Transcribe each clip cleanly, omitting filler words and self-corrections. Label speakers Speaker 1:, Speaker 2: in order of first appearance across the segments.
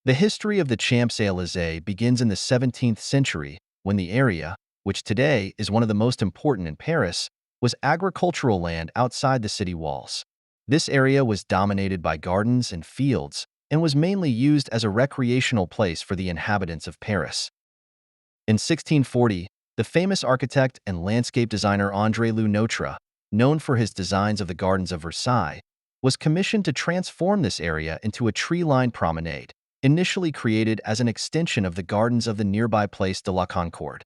Speaker 1: The history of the Champs-Elysées begins in the 17th century when the area, which today is one of the most important in Paris, was agricultural land outside the city walls. This area was dominated by gardens and fields and was mainly used as a recreational place for the inhabitants of Paris. In 1640, the famous architect and landscape designer André Le Notre, known for his designs of the gardens of Versailles, was commissioned to transform this area into a tree-lined promenade, initially created as an extension of the gardens of the nearby Place de la Concorde.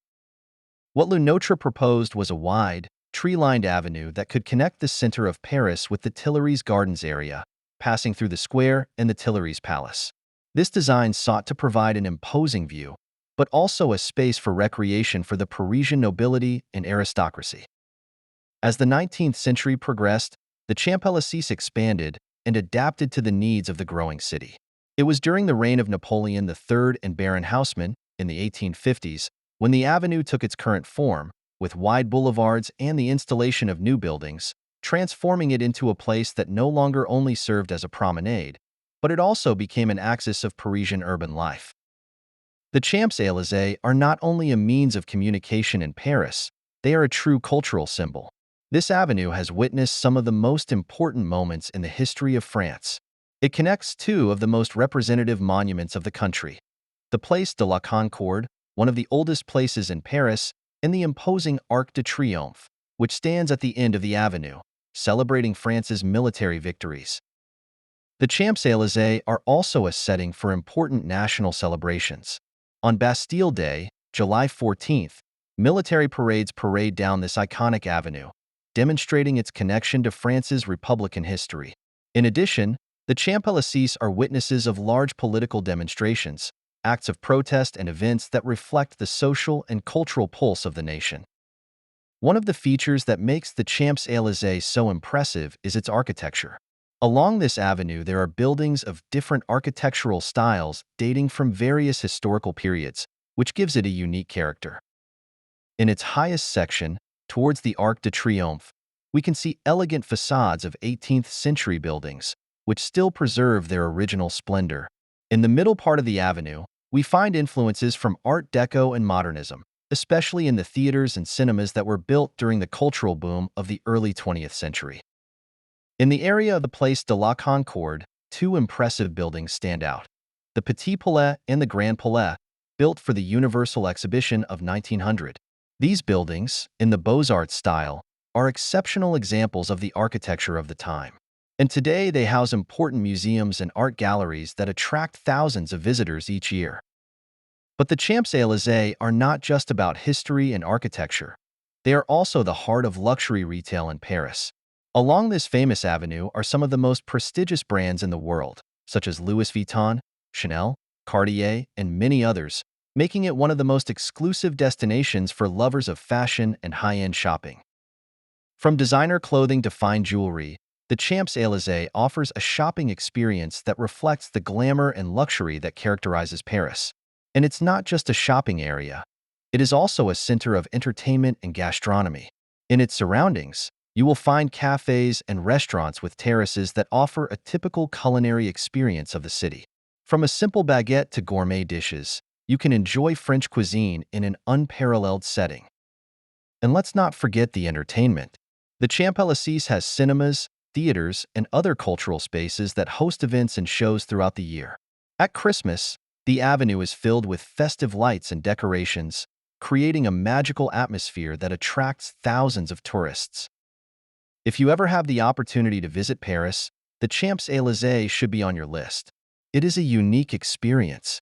Speaker 1: What Le Notre proposed was a wide, tree-lined avenue that could connect the center of Paris with the Tuileries Gardens area, passing through the square and the Tuileries Palace. This design sought to provide an imposing view, but also a space for recreation for the Parisian nobility and aristocracy. As the 19th century progressed, the Champs-Elysées expanded and adapted to the needs of the growing city. It was during the reign of Napoleon III and Baron Haussmann, in the 1850s, when the avenue took its current form, with wide boulevards and the installation of new buildings, transforming it into a place that no longer only served as a promenade, but it also became an axis of Parisian urban life. The Champs-Elysées are not only a means of communication in Paris, they are a true cultural symbol. This avenue has witnessed some of the most important moments in the history of France. It connects two of the most representative monuments of the country: the Place de la Concorde, one of the oldest places in Paris, and the imposing Arc de Triomphe, which stands at the end of the avenue, celebrating France's military victories. The Champs-Elysées are also a setting for important national celebrations. On Bastille Day, July 14th, military parades parade down this iconic avenue, demonstrating its connection to France's Republican history. In addition, the Champs-Elysées are witnesses of large political demonstrations, acts of protest, and events that reflect the social and cultural pulse of the nation. One of the features that makes the Champs-Elysées so impressive is its architecture. Along this avenue, there are buildings of different architectural styles dating from various historical periods, which gives it a unique character. In its highest section, towards the Arc de Triomphe, we can see elegant facades of 18th-century buildings, which still preserve their original splendor. In the middle part of the avenue, we find influences from Art Deco and modernism, especially in the theaters and cinemas that were built during the cultural boom of the early 20th century. In the area of the Place de la Concorde, two impressive buildings stand out: the Petit Palais and the Grand Palais, built for the Universal Exhibition of 1900. These buildings, in the Beaux-Arts style, are exceptional examples of the architecture of the time. And today they house important museums and art galleries that attract thousands of visitors each year. But the Champs-Elysées are not just about history and architecture. They are also the heart of luxury retail in Paris. Along this famous avenue are some of the most prestigious brands in the world, such as Louis Vuitton, Chanel, Cartier, and many others, making it one of the most exclusive destinations for lovers of fashion and high-end shopping. From designer clothing to fine jewelry, the Champs-Elysées offers a shopping experience that reflects the glamour and luxury that characterizes Paris. And it's not just a shopping area. It is also a center of entertainment and gastronomy. In its surroundings, you will find cafes and restaurants with terraces that offer a typical culinary experience of the city. From a simple baguette to gourmet dishes, you can enjoy French cuisine in an unparalleled setting. And let's not forget the entertainment. The Champs-Elysées has cinemas, theaters, and other cultural spaces that host events and shows throughout the year. At Christmas, the avenue is filled with festive lights and decorations, creating a magical atmosphere that attracts thousands of tourists. If you ever have the opportunity to visit Paris, the Champs-Elysées should be on your list. It is a unique experience,